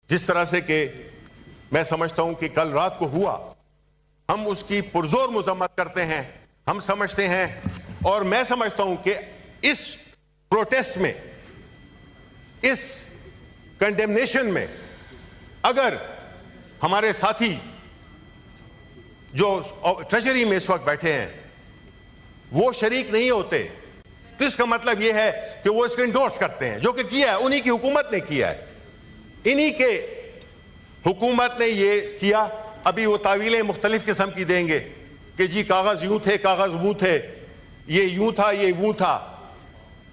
جس طرح سے کہ میں سمجھتا ہوں کہ کل رات کو ہوا، ہم اس کی پرزور مذمت کرتے ہیں، ہم سمجھتے ہیں، اور میں سمجھتا ہوں کہ اس پروٹیسٹ میں، اس کنڈیمنیشن میں اگر ہمارے ساتھی جو ٹریجری میں اس وقت بیٹھے ہیں وہ شریک نہیں ہوتے تو اس کا مطلب یہ ہے کہ وہ اس کو انڈورس کرتے ہیں، جو کہ کیا ہے انہی کی حکومت نے کیا ہے، انہی کے حکومت نے یہ کیا۔ ابھی وہ تعویلیں مختلف قسم کی دیں گے کہ جی کاغذ یوں تھے، کاغذ وہ تھے، یہ یوں تھا، یہ وہ تھا،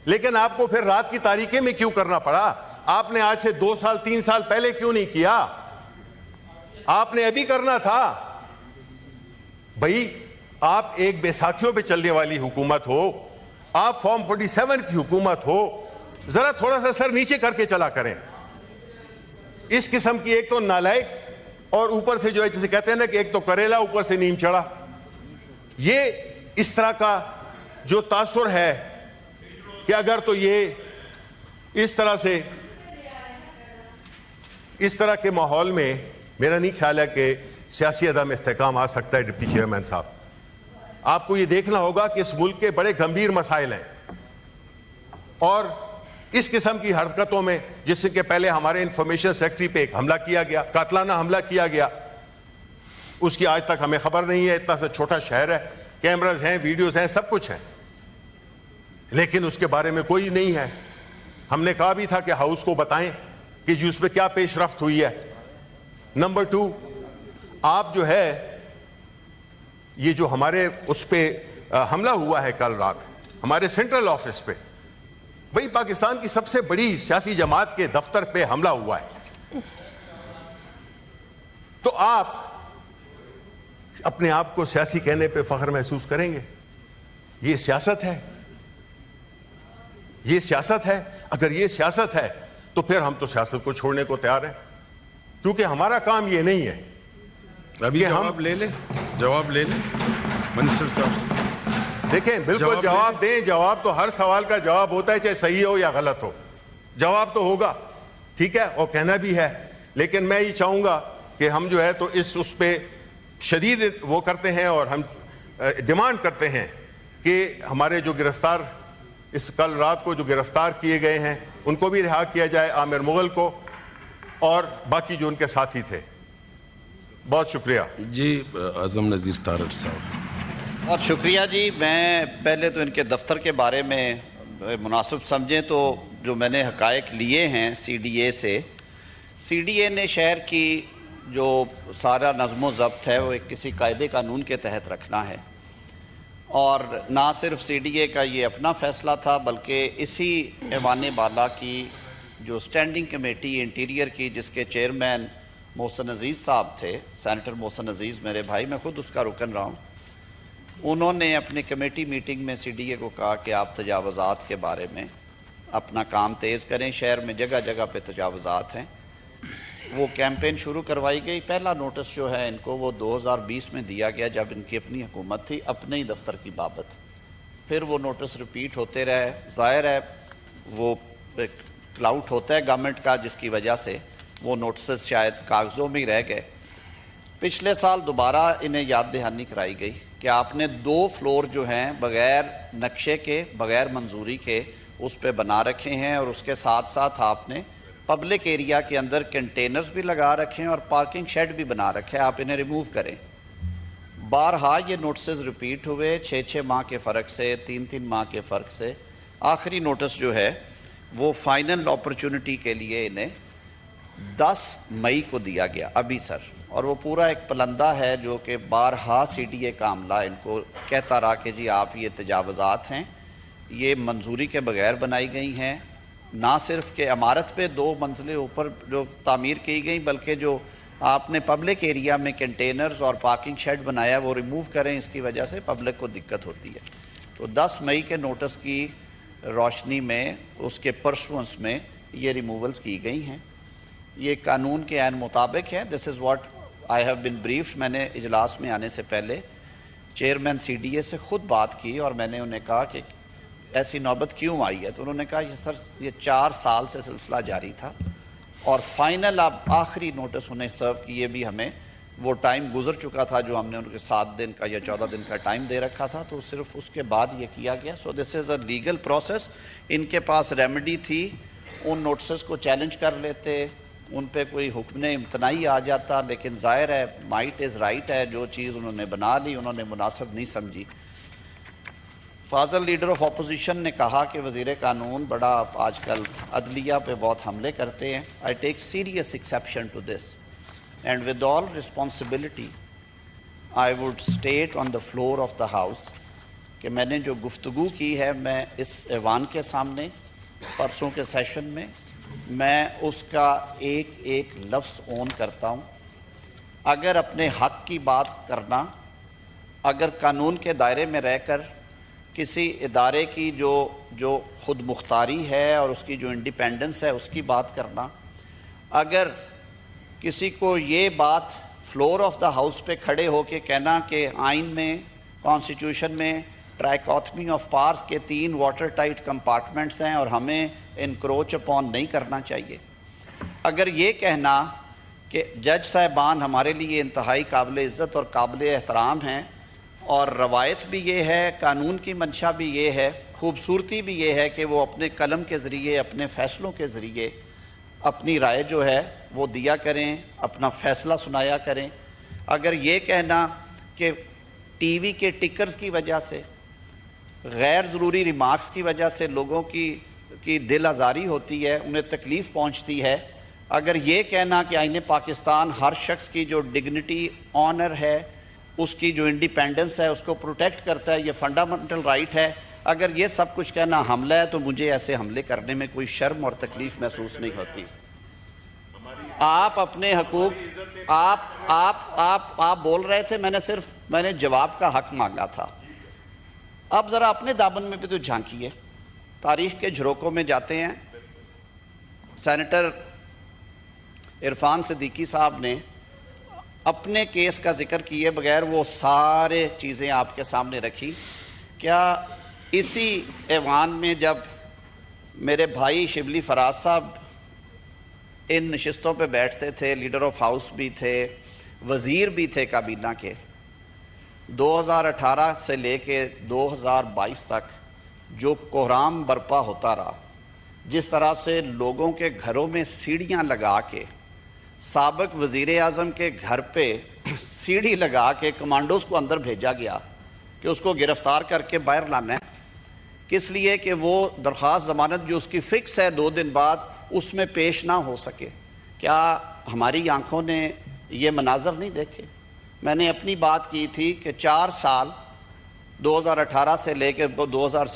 لیکن آپ کو پھر رات کی تاریکی میں کیوں کرنا پڑا؟ آپ نے آج سے 2 سال 3 سال پہلے کیوں نہیں کیا؟ آپ نے ابھی کرنا تھا۔ بھائی آپ ایک بے ساتھیوں پہ چلنے والی حکومت ہو، آپ فارم 47 کی حکومت ہو، ذرا تھوڑا سا سر نیچے کر کے چلا کریں۔ اس قسم کی ایک تو نالائق اور اوپر سے جو ہے جسے کہتے ہیں نا کہ ایک تو کریلا اوپر سے نیم چڑھا، یہ اس طرح کا جو تاثر ہے کہ اگر تو یہ اس طرح سے اس طرح کے ماحول میں میرا نہیں خیال ہے کہ سیاسی عدم استحکام آ سکتا ہے۔ ڈپٹی چیئرمین صاحب، آپ کو یہ دیکھنا ہوگا کہ اس ملک کے بڑے گمبھیر مسائل ہیں، اور اس قسم کی حرکتوں میں جس سے کہ پہلے ہمارے انفارمیشن سیکٹری پہ ایک حملہ کیا گیا، قاتلانہ حملہ کیا گیا، اس کی آج تک ہمیں خبر نہیں ہے۔ اتنا سا چھوٹا شہر ہے، کیمراز ہیں، ویڈیوز ہیں، سب کچھ ہیں، لیکن اس کے بارے میں کوئی نہیں ہے۔ ہم نے کہا بھی تھا کہ ہاؤس کو بتائیں کہ جی اس پہ کیا پیش رفت ہوئی ہے۔ نمبر 2، آپ جو ہے یہ جو ہمارے اس پہ حملہ ہوا ہے کل رات ہمارے سینٹرل آفس پہ، بھئی پاکستان کی سب سے بڑی سیاسی جماعت کے دفتر پہ حملہ ہوا ہے، تو آپ اپنے آپ کو سیاسی کہنے پہ فخر محسوس کریں گے؟ یہ سیاست ہے، یہ سیاست ہے۔ اگر یہ سیاست ہے تو پھر ہم تو سیاست کو چھوڑنے کو تیار ہیں، کیونکہ ہمارا کام یہ نہیں ہے۔ ابھی جواب لے لیں منسٹر صاحب، دیکھیں بالکل جواب دیں۔ جواب تو ہر سوال کا جواب ہوتا ہے، چاہے صحیح ہو یا غلط ہو، جواب تو ہوگا، ٹھیک ہے، اور کہنا بھی ہے۔ لیکن میں یہ چاہوں گا کہ ہم جو ہے تو اس پہ شدید وہ کرتے ہیں، اور ہم ڈیمانڈ کرتے ہیں کہ ہمارے جو گرفتار اس کل رات کو جو گرفتار کیے گئے ہیں ان کو بھی رہا کیا جائے، عامر مغل کو اور باقی جو ان کے ساتھی تھے۔ بہت شکریہ جی۔ اعظم نذیر تارڑ صاحب، بہت شکریہ جی۔ میں پہلے تو ان کے دفتر کے بارے میں مناسب سمجھیں تو جو میں نے حقائق لیے ہیں سی ڈی اے سے، سی ڈی اے نے شہر کی جو سارا نظم و ضبط ہے وہ ایک کسی قاعدے قانون کے تحت رکھنا ہے، اور نہ صرف سی ڈی اے کا یہ اپنا فیصلہ تھا بلکہ اسی ایوان بالا کی جو اسٹینڈنگ کمیٹی انٹیریئر کی جس کے چیئرمین محسن عزیز صاحب تھے، سینیٹر محسن عزیز میرے بھائی، میں خود اس کا رکن رہا ہوں، انہوں نے اپنی کمیٹی میٹنگ میں سی ڈی اے کو کہا کہ آپ تجاوزات کے بارے میں اپنا کام تیز کریں، شہر میں جگہ جگہ پہ تجاوزات ہیں۔ وہ کیمپین شروع کروائی گئی۔ پہلا نوٹس جو ہے ان کو وہ 2020 میں دیا گیا جب ان کی اپنی حکومت تھی، اپنے ہی دفتر کی بابت۔ پھر وہ نوٹس ریپیٹ ہوتے رہے، ظاہر ہے وہ ایک کلاؤٹ ہوتا ہے گورنمنٹ کا جس کی وجہ سے وہ نوٹسز شاید کاغذوں میں ہی رہ گئے۔ پچھلے سال دوبارہ انہیں یاد دہانی کرائی گئی کہ آپ نے 2 فلور جو ہیں بغیر نقشے کے، بغیر منظوری کے اس پہ بنا رکھے ہیں، اور اس کے ساتھ ساتھ آپ نے پبلک ایریا کے اندر کنٹینرز بھی لگا رکھے ہیں اور پارکنگ شیڈ بھی بنا رکھے ہیں، آپ انہیں ریموو کریں۔ بارہا یہ نوٹسز ریپیٹ ہوئے 6 ماہ کے فرق سے، 3 ماہ کے فرق سے۔ آخری نوٹس جو ہے وہ فائنل اپرچونٹی کے لیے انہیں 10 مئی کو دیا گیا ابھی سر، اور وہ پورا ایک پلندہ ہے جو کہ بارہا سی ڈی اے کا عملہ ان کو کہتا رہا کہ جی آپ یہ تجاوزات ہیں، یہ منظوری کے بغیر بنائی گئی ہیں۔ نہ صرف کہ عمارت پہ 2 منزلیں اوپر جو تعمیر کی گئی بلکہ جو آپ نے پبلک ایریا میں کنٹینرز اور پارکنگ شیڈ بنایا وہ ریموو کریں، اس کی وجہ سے پبلک کو دقت ہوتی ہے۔ تو 10 مئی کے نوٹس کی روشنی میں اس کے پرسوانس میں یہ ریموولز کی گئی ہیں، یہ قانون کے عین مطابق ہے۔ This is what I have been briefed. میں نے اجلاس میں آنے سے پہلے چیئرمین سی ڈی اے سے خود بات کی اور میں نے انہیں کہا کہ ایسی نوبت کیوں آئی ہے، تو انہوں نے کہا یہ سر یہ 4 سال سے سلسلہ جاری تھا، اور فائنل اب آخری نوٹس انہیں سرو کیے بھی ہمیں وہ ٹائم گزر چکا تھا جو ہم نے ان کے 7 دن کا یا 14 دن کا ٹائم دے رکھا تھا، تو صرف اس کے بعد یہ کیا گیا. سو دس از اے لیگل پروسیس. ان کے پاس ریمیڈی تھی، ان نوٹسز کو چیلنج کر لیتے، ان پہ کوئی حکم امتناعی آ جاتا، لیکن ظاہر ہے مائٹ از رائٹ ہے، جو چیز انہوں نے بنا لی انہوں نے مناسب نہیں سمجھی. فاضل لیڈر آف اپوزیشن نے کہا کہ وزیر قانون بڑا آج کل عدلیہ پہ بہت حملے کرتے ہیں. I take serious exception to this and with all responsibility I would state on the floor of the house کہ میں نے جو گفتگو کی ہے میں اس ایوان کے سامنے پرسوں کے سیشن میں اس کا ایک ایک لفظ اون کرتا ہوں. اگر اپنے حق کی بات کرنا، اگر قانون کے دائرے میں رہ کر کسی ادارے کی جو خود مختاری ہے اور اس کی جو انڈیپینڈنس ہے اس کی بات کرنا، اگر کسی کو یہ بات فلور آف دا ہاؤس پہ کھڑے ہو کے کہنا کہ آئین میں کانسٹیٹیوشن میں ٹرائیکوٹمی آف پارس کے 3 واٹر ٹائٹ کمپارٹمنٹس ہیں اور ہمیں انکروچ اپون نہیں کرنا چاہیے، اگر یہ کہنا کہ جج صاحبان ہمارے لیے انتہائی قابل عزت اور قابل احترام ہیں اور روایت بھی یہ ہے، قانون کی منشا بھی یہ ہے، خوبصورتی بھی یہ ہے کہ وہ اپنے قلم کے ذریعے اپنے فیصلوں کے ذریعے اپنی رائے جو ہے وہ دیا کریں، اپنا فیصلہ سنایا کریں، اگر یہ کہنا کہ ٹی وی کے ٹکرز کی وجہ سے، غیر ضروری ریمارکس کی وجہ سے لوگوں کی دل آزاری ہوتی ہے، انہیں تکلیف پہنچتی ہے، اگر یہ کہنا کہ آئین پاکستان ہر شخص کی جو ڈگنیٹی، آنر ہے، اس کی جو انڈیپینڈنس ہے اس کو پروٹیکٹ کرتا ہے، یہ فنڈامنٹل رائٹ ہے، اگر یہ سب کچھ کہنا حملہ ہے تو مجھے ایسے حملے کرنے میں کوئی شرم اور تکلیف محسوس نہیں ہوتی. آپ اپنے حقوق آپ بول رہے تھے، میں نے جواب کا حق مانگا تھا. اب ذرا اپنے دامن میں بھی تو جھانکیے، تاریخ کے جھروکوں میں جاتے ہیں. سینیٹر عرفان صدیقی صاحب نے اپنے کیس کا ذکر کیے بغیر وہ سارے چیزیں آپ کے سامنے رکھی. کیا اسی ایوان میں جب میرے بھائی شبلی فراز صاحب ان نشستوں پہ بیٹھتے تھے، لیڈر آف ہاؤس بھی تھے، وزیر بھی تھے کابینہ کے، 2018 سے لے کے 2022 تک جو کوہرام برپا ہوتا رہا، جس طرح سے لوگوں کے گھروں میں سیڑھیاں لگا کے، سابق وزیر اعظم کے گھر پہ سیڑھی لگا کے کمانڈوز کو اندر بھیجا گیا کہ اس کو گرفتار کر کے باہر لانا ہے، کس لیے کہ وہ درخواست ضمانت جو اس کی فکس ہے 2 دن بعد اس میں پیش نہ ہو سکے. کیا ہماری آنکھوں نے یہ مناظر نہیں دیکھے؟ میں نے اپنی بات کی تھی کہ 4 سال 2018 سے لے کے 2000